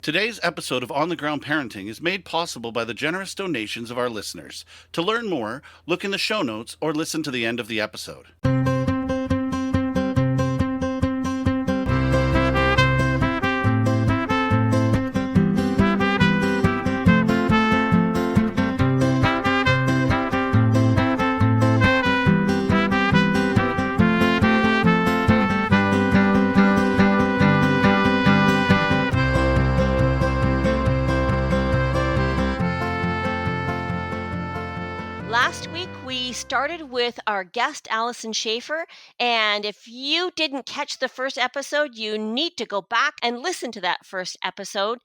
Today's episode of On the Ground Parenting is made possible by the generous donations of our listeners. To learn more, look in the show notes or listen to the end of the episode. Last week, we started with our guest, Alyson Schafer. And if you didn't catch the first episode, you need to go back and listen to that first episode.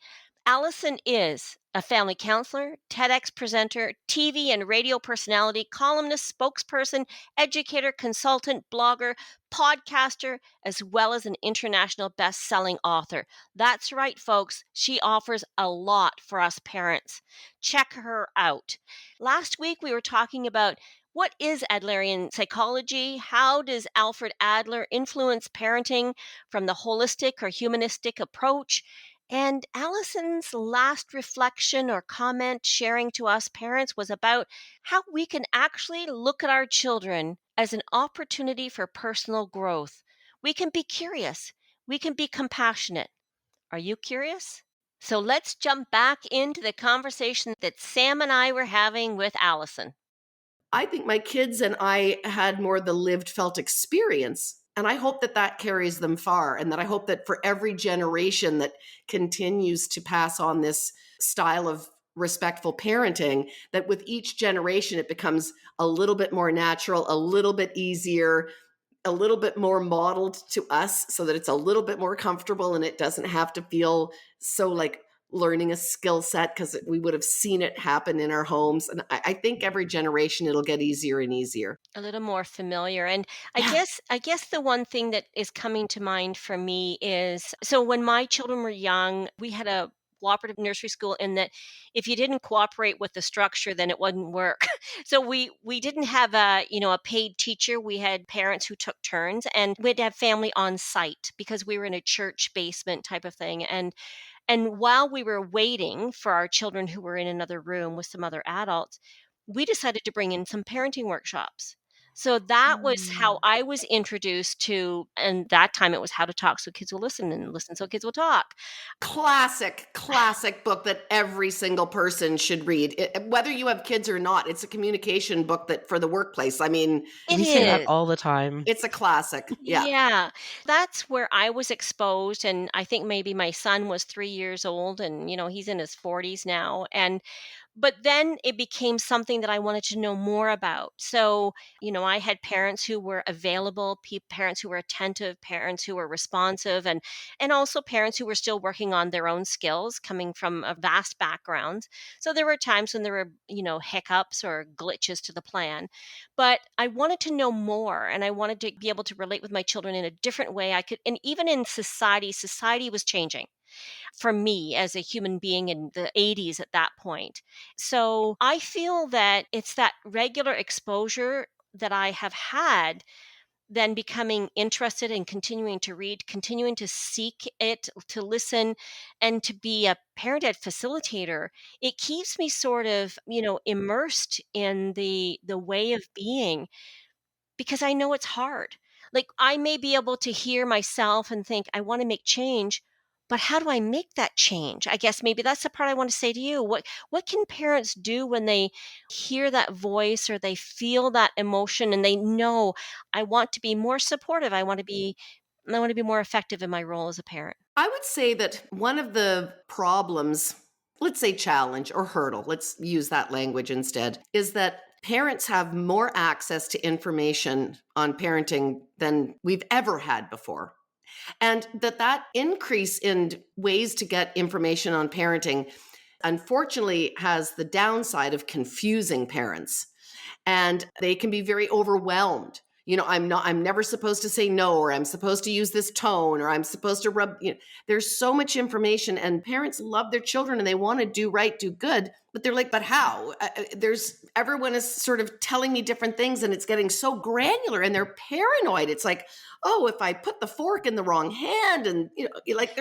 Alison is a family counselor, TEDx presenter, TV and radio personality, columnist, spokesperson, educator, consultant, blogger, podcaster, as well as an international best-selling author. That's right, folks. She offers a lot for us parents. Check her out. Last week, we were talking about what is Adlerian psychology? How does Alfred Adler influence parenting from the holistic or humanistic approach? And Allison's last reflection or comment sharing to us parents was about how we can actually look at our children as an opportunity for personal growth. We can be curious. We can be compassionate. Are you curious? So let's jump back into the conversation that Sam and I were having with Alison. I think my kids and I had more the lived felt experience. And I hope that that carries them far. And that I hope that for every generation that continues to pass on this style of respectful parenting, that with each generation, it becomes a little bit more natural, a little bit easier, a little bit more modeled to us so that it's a little bit more comfortable and it doesn't have to feel so like learning a skill set because we would have seen it happen in our homes. And I think every generation it'll get easier and easier. A little more familiar. And I Yeah. guess I guess the one thing that is coming to mind for me is so when my children were young, we had a cooperative nursery school in that if you didn't cooperate with the structure then it wouldn't work. So we didn't have a paid teacher. We had parents who took turns and we'd have family on site because we were in a church basement type of thing. And while we were waiting for our children who were in another room with some other adults, we decided to bring in some parenting workshops. So that was how I was introduced to, and that time it was How to Talk So Kids Will Listen and Listen So Kids Will Talk. Classic book that every single person should read. Whether you have kids or not, it's a communication book that for the workplace. I mean, It We say that is. all the time. it's a classic. Yeah. Yeah, that's where I was exposed. And I think maybe my son was 3 years old and, he's in his 40s now. But then it became something that I wanted to know more about. So, I had parents who were available, parents who were attentive, parents who were responsive, and also parents who were still working on their own skills, coming from a vast background. So there were times when there were, hiccups or glitches to the plan. But I wanted to know more, and I wanted to be able to relate with my children in a different way. I could, and even in society was changing for me as a human being in the 80s at that point. So I feel that it's that regular exposure that I have had, then becoming interested in continuing to read, continuing to seek it, to listen, and to be a parent ed facilitator. It keeps me sort of, immersed in the way of being because I know it's hard. Like I may be able to hear myself and think, I want to make change, but how do I make that change? I guess maybe that's the part I want to say to you. What can parents do when they hear that voice or they feel that emotion and they know I want to be more supportive. I want to be more effective in my role as a parent. I would say that one of the problems, let's say challenge or hurdle, let's use that language instead, is that parents have more access to information on parenting than we've ever had before. And that increase in ways to get information on parenting, unfortunately, has the downside of confusing parents. And they can be very overwhelmed. I'm never supposed to say no, or I'm supposed to use this tone, or I'm supposed to there's so much information, and parents love their children and they want to do right, do good, but they're like, but how? Everyone is sort of telling me different things, and it's getting so granular, and they're paranoid. It's like, oh, if I put the fork in the wrong hand, and like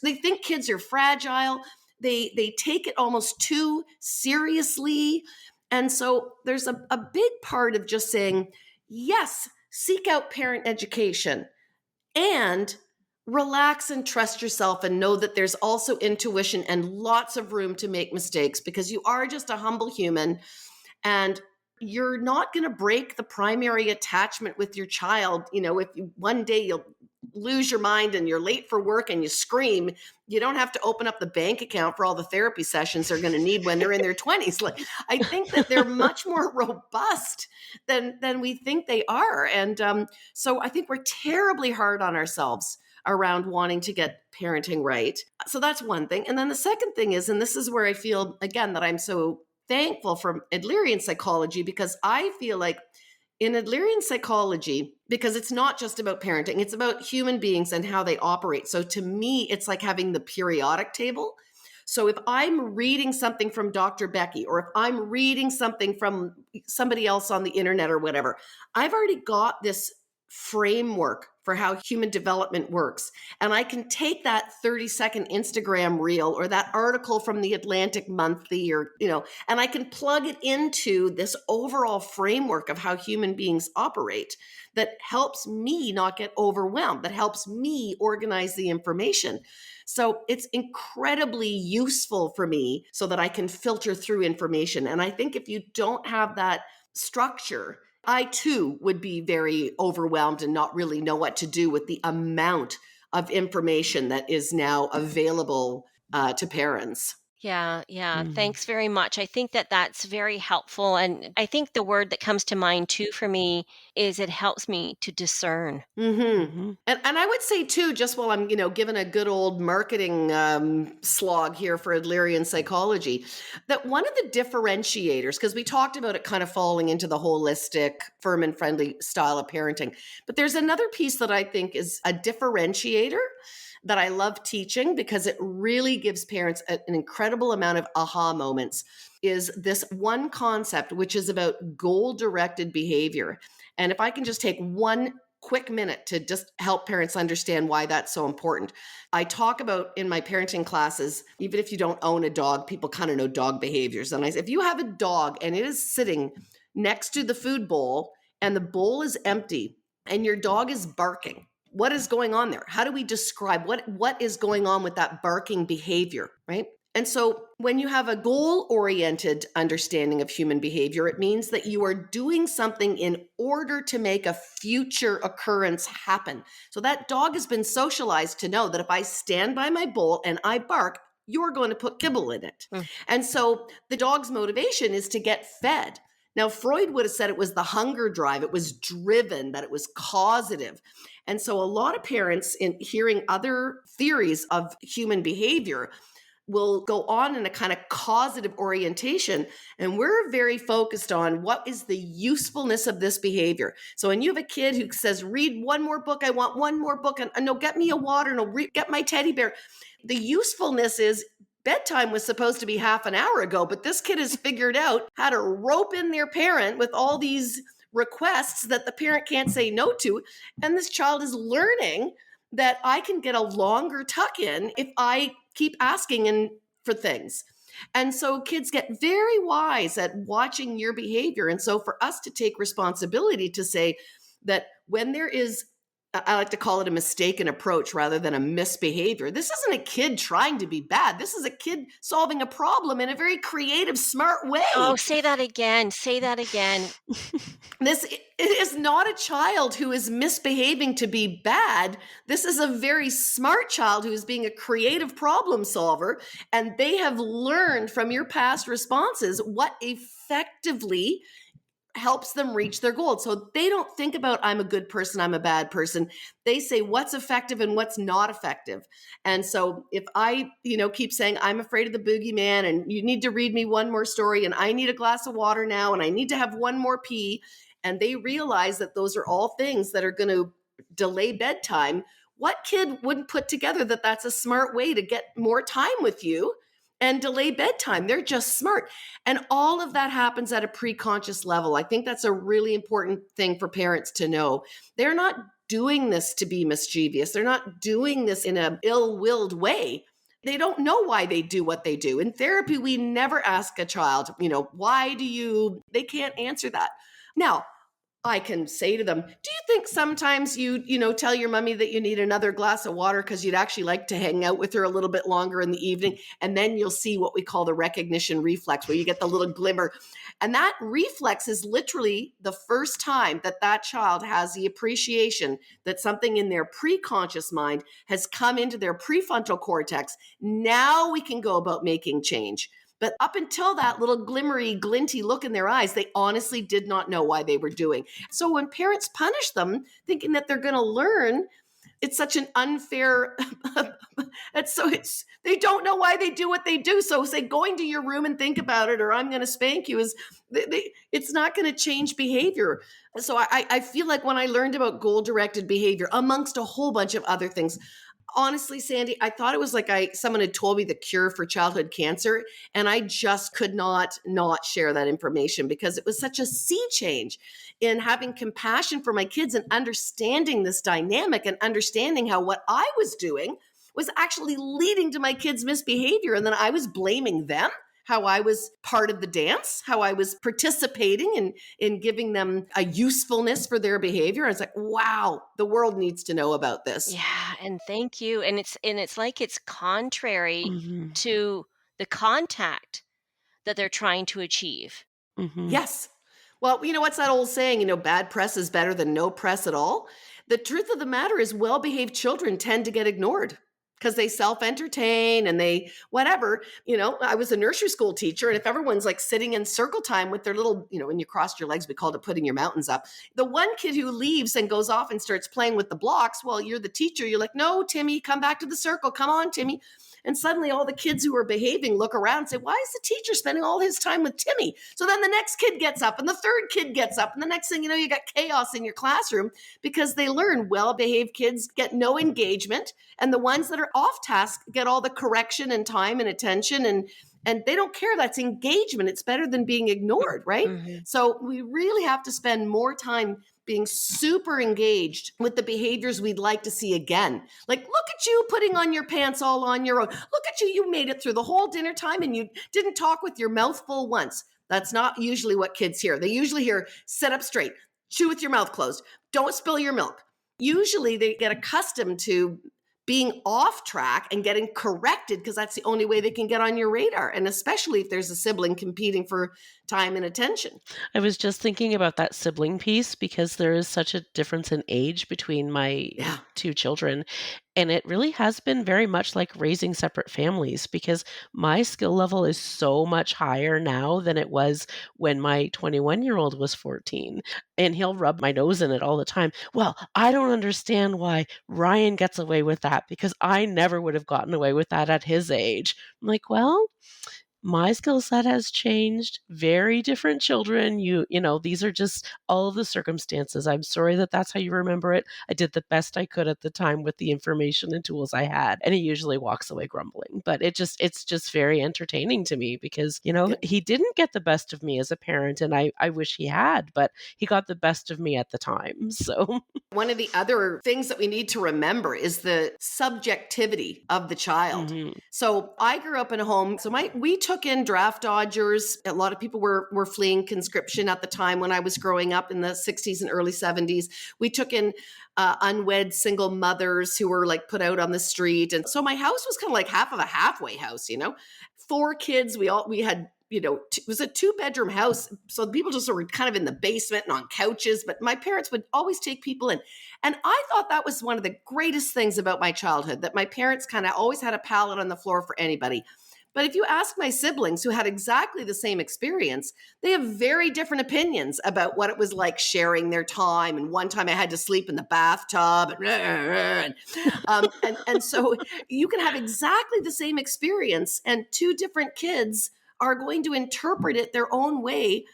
they think kids are fragile. They take it almost too seriously. And so there's a big part of just saying, yes, seek out parent education and relax and trust yourself, and know that there's also intuition and lots of room to make mistakes, because you are just a humble human, and you're not going to break the primary attachment with your child. If one day you'll lose your mind and you're late for work and you scream, you don't have to open up the bank account for all the therapy sessions they're going to need when they're in their 20s. Like, I think that they're much more robust than we think they are. And so I think we're terribly hard on ourselves around wanting to get parenting right. So that's one thing. And then the second thing is, and this is where I feel, again, that I'm so thankful for Adlerian psychology, because I feel like in Adlerian psychology, because it's not just about parenting, it's about human beings and how they operate. So to me, it's like having the periodic table. So if I'm reading something from Dr. Becky, or if I'm reading something from somebody else on the internet or whatever, I've already got this framework for how human development works. And I can take that 30-second Instagram reel or that article from the Atlantic Monthly, and I can plug it into this overall framework of how human beings operate that helps me not get overwhelmed, that helps me organize the information. So it's incredibly useful for me so that I can filter through information. And I think if you don't have that structure, I too would be very overwhelmed and not really know what to do with the amount of information that is now available to parents. Yeah, yeah. Mm. Thanks very much. I think that that's very helpful. And I think the word that comes to mind too for me is it helps me to discern. Mm-hmm. Mhm. And I would say too, just while I'm, given a good old marketing slog here for Adlerian psychology, that one of the differentiators, because we talked about it kind of falling into the holistic, firm and friendly style of parenting, but there's another piece that I think is a differentiator that I love teaching, because it really gives parents an incredible amount of aha moments, is this one concept, which is about goal-directed behavior. And if I can just take one quick minute to just help parents understand why that's so important. I talk about in my parenting classes, even if you don't own a dog, people kind of know dog behaviors. And I say, if you have a dog and it is sitting next to the food bowl and the bowl is empty and your dog is barking, what is going on there? How do we describe what is going on with that barking behavior, right? And so when you have a goal-oriented understanding of human behavior, it means that you are doing something in order to make a future occurrence happen. So that dog has been socialized to know that if I stand by my bowl and I bark, you're going to put kibble in it. Mm. And so the dog's motivation is to get fed. Now, Freud would have said it was the hunger drive. It was driven, that it was causative. And so a lot of parents, in hearing other theories of human behavior, will go on in a kind of causative orientation. And we're very focused on what is the usefulness of this behavior. So when you have a kid who says, read one more book, I want one more book, and no, get me a water, no, get my teddy bear. The usefulness is bedtime was supposed to be half an hour ago, but this kid has figured out how to rope in their parent with all these requests that the parent can't say no to. And this child is learning that I can get a longer tuck in if I keep asking for things. And so kids get very wise at watching your behavior. And so for us to take responsibility to say that when there is, I like to call it a mistaken approach rather than a misbehavior. This isn't a kid trying to be bad. This is a kid solving a problem in a very creative, smart way. Oh, say that again. Say that again. It is not a child who is misbehaving to be bad. This is a very smart child who is being a creative problem solver, and they have learned from your past responses what effectively helps them reach their goal. So they don't think about, I'm a good person, I'm a bad person. They say what's effective and what's not effective. And so if I, keep saying, I'm afraid of the boogeyman, and you need to read me one more story, and I need a glass of water now, and I need to have one more pee, and they realize that those are all things that are going to delay bedtime, what kid wouldn't put together that that's a smart way to get more time with you and delay bedtime? They're just smart. And all of that happens at a pre-conscious level. I think that's a really important thing for parents to know. They're not doing this to be mischievous. They're not doing this in an ill-willed way. They don't know why they do what they do. In therapy, we never ask a child, why do you, they can't answer that. Now, I can say to them, do you think sometimes you tell your mommy that you need another glass of water because you'd actually like to hang out with her a little bit longer in the evening? And then you'll see what we call the recognition reflex, where you get the little glimmer. And that reflex is literally the first time that child has the appreciation that something in their pre-conscious mind has come into their prefrontal cortex. Now we can go about making change. But up until that little glimmery, glinty look in their eyes, they honestly did not know why they were doing. So when parents punish them, thinking that they're going to learn, it's such an unfair, they don't know why they do what they do. So say going to your room and think about it, or I'm going to spank you, it's not going to change behavior. So I feel like when I learned about goal-directed behavior, amongst a whole bunch of other things, honestly, Sandy, I thought it was like someone had told me the cure for childhood cancer, and I just could not share that information because it was such a sea change in having compassion for my kids and understanding this dynamic and understanding how what I was doing was actually leading to my kids' misbehavior. And then I was blaming them, how I was part of the dance, how I was participating in giving them a usefulness for their behavior. And it's like, wow, the world needs to know about this. Yeah, and thank you. And it's like it's contrary Mhm. to the contact that they're trying to achieve. Mhm. Yes. Well, what's that old saying, bad press is better than no press at all? The truth of the matter is well-behaved children tend to get ignored because they self-entertain and they whatever. I was a nursery school teacher, and if everyone's like sitting in circle time with their little, when you crossed your legs, we called it putting your mountains up. The one kid who leaves and goes off and starts playing with the blocks, well, you're the teacher. You're like, no, Timmy, come back to the circle. Come on, Timmy. And suddenly all the kids who are behaving look around and say, why is the teacher spending all his time with Timmy? So then the next kid gets up and the third kid gets up. And the next thing you know, you got chaos in your classroom because they learn well-behaved kids get no engagement. And the ones that are off task get all the correction and time and attention. And they don't care. That's engagement. It's better than being ignored, right? Mm-hmm. So we really have to spend more time being super engaged with the behaviors we'd like to see again. Like, look at you putting on your pants all on your own. Look at you. You made it through the whole dinner time and you didn't talk with your mouth full once. That's not usually what kids hear. They usually hear, sit up straight, chew with your mouth closed, don't spill your milk. Usually they get accustomed to being off track and getting corrected because that's the only way they can get on your radar. And especially if there's a sibling competing for time and attention. I was just thinking about that sibling piece because there is such a difference in age between my Yeah. two children. And it really has been very much like raising separate families because my skill level is so much higher now than it was when my 21-year-old was 14. And he'll rub my nose in it all the time. Well, I don't understand why Ryan gets away with that because I never would have gotten away with that at his age. I'm like, well, my skill set has changed. Very different children. These are just all of the circumstances. I'm sorry that that's how you remember it. I did the best I could at the time with the information and tools I had. And he usually walks away grumbling. But it's just very entertaining to me because, he didn't get the best of me as a parent. And I wish he had, but he got the best of me at the time. So one of the other things that we need to remember is the subjectivity of the child. Mhm. So I grew up in a home. So we took in draft dodgers. A lot of people were fleeing conscription at the time when I was growing up in the 60s and early 70s. We took in unwed single mothers who were like put out on the street. And so my house was kind of like half of a halfway house, 4 kids. We had, it was a 2-bedroom house. So the people just were kind of in the basement and on couches, but my parents would always take people in. And I thought that was one of the greatest things about my childhood, that my parents kind of always had a pallet on the floor for anybody. But if you ask my siblings who had exactly the same experience, they have very different opinions about what it was like sharing their time. And one time I had to sleep in the bathtub. And so you can have exactly the same experience and 2 different kids are going to interpret it their own way.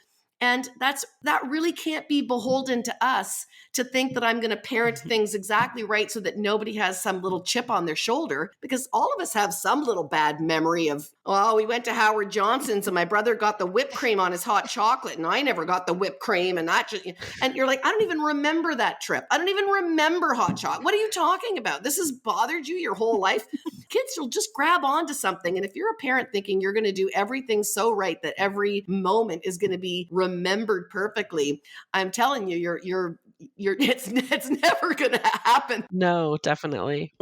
And that really can't be beholden to us to think that I'm going to parent things exactly right so that nobody has some little chip on their shoulder, because all of us have some little bad memory of, oh, we went to Howard Johnson's and my brother got the whipped cream on his hot chocolate and I never got the whipped cream, and you're like, I don't even remember that trip. I don't even remember hot chocolate. What are you talking about? This has bothered you your whole life. Kids will just grab onto something. And if you're a parent thinking you're going to do everything so right that every moment is going to be remembered perfectly, I'm telling you, it's never going to happen. No, definitely.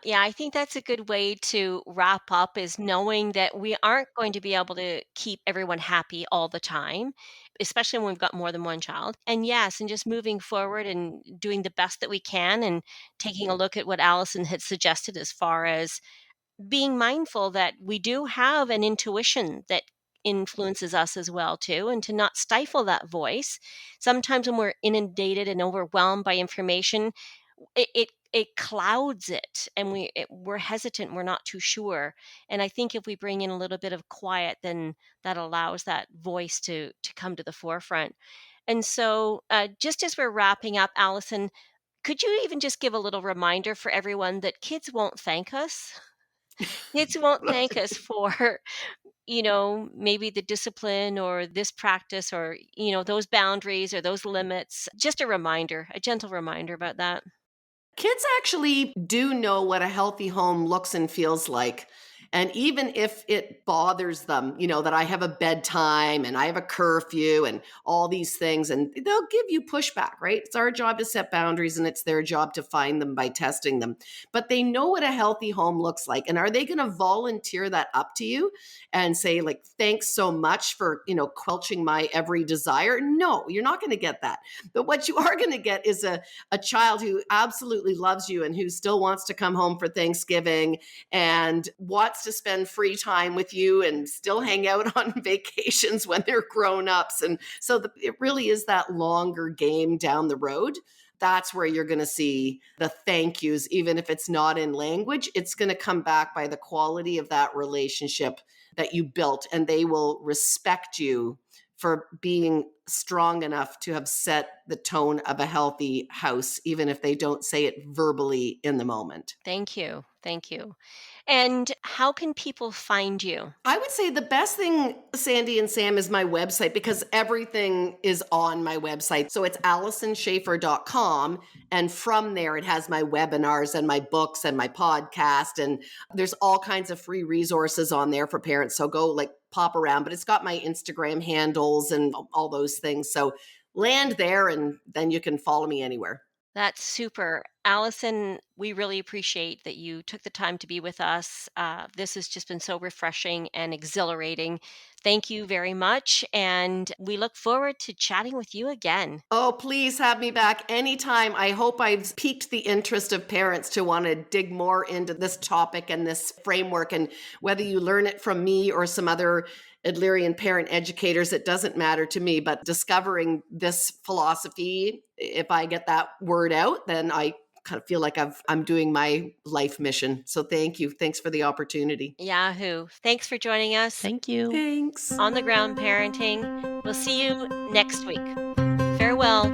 Yeah, I think that's a good way to wrap up, is knowing that we aren't going to be able to keep everyone happy all the time, especially when we've got more than one child. And yes, and just moving forward and doing the best that we can, and taking a look at what Alison had suggested as far as being mindful that we do have an intuition that influences us as well too, and to not stifle that voice. Sometimes when we're inundated and overwhelmed by information, it clouds it, and we're hesitant, we're not too sure. And I think if we bring in a little bit of quiet, then that allows that voice to come to the forefront. And so just as we're wrapping up, Alison, could you even just give a little reminder for everyone that kids won't thank us? Kids won't thank us for, maybe the discipline or this practice, or, those boundaries or those limits. Just a reminder, a gentle reminder about that. Kids actually do know what a healthy home looks and feels like. And even if it bothers them, that I have a bedtime and I have a curfew and all these things, and they'll give you pushback, right? It's our job to set boundaries and it's their job to find them by testing them. But they know what a healthy home looks like. And are they going to volunteer that up to you and say, like, thanks so much for, quelching my every desire? No, you're not going to get that. But what you are going to get is a child who absolutely loves you and who still wants to come home for Thanksgiving and wants to spend free time with you and still hang out on vacations when they're grown-ups. And so it really is that longer game down the road. That's where you're going to see the thank yous. Even if it's not in language, it's going to come back by the quality of that relationship that you built, and they will respect you for being strong enough to have set the tone of a healthy house, even if they don't say it verbally in the moment. Thank you. Thank you. And how can people find you? I would say the best thing, Sandy and Sam, is my website, because everything is on my website. So it's AlysonSchafer.com. And from there, it has my webinars and my books and my podcast. And there's all kinds of free resources on there for parents. So go pop around, but it's got my Instagram handles and all those things. So land there, and then you can follow me anywhere. That's super. Alison, we really appreciate that you took the time to be with us. This has just been so refreshing and exhilarating. Thank you very much. And we look forward to chatting with you again. Oh, please have me back anytime. I hope I've piqued the interest of parents to want to dig more into this topic and this framework. And whether you learn it from me or some other Adlerian parent educators, it doesn't matter to me. But discovering this philosophy, if I get that word out, then I kind of feel like I'm doing my life mission. So thank you. Thanks for the opportunity. Yahoo. Thanks for joining us. Thank you. Thanks. On the Ground Parenting. We'll see you next week. Farewell.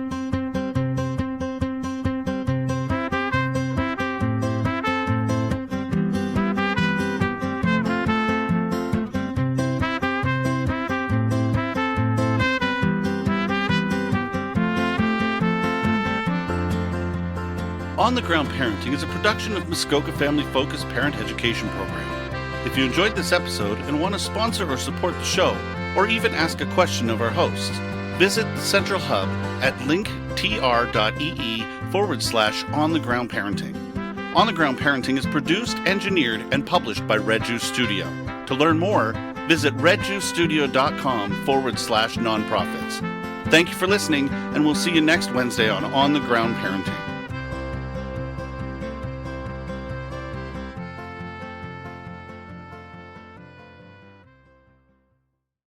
On the Ground Parenting is a production of Muskoka Family Focused Parent Education Program. If you enjoyed this episode and want to sponsor or support the show, or even ask a question of our hosts, visit the Central Hub at linktr.ee/On the Ground Parenting. On the Ground Parenting is produced, engineered, and published by Red Juice Studio. To learn more, visit redjuicestudio.com/nonprofits. Thank you for listening, and we'll see you next Wednesday on the Ground Parenting.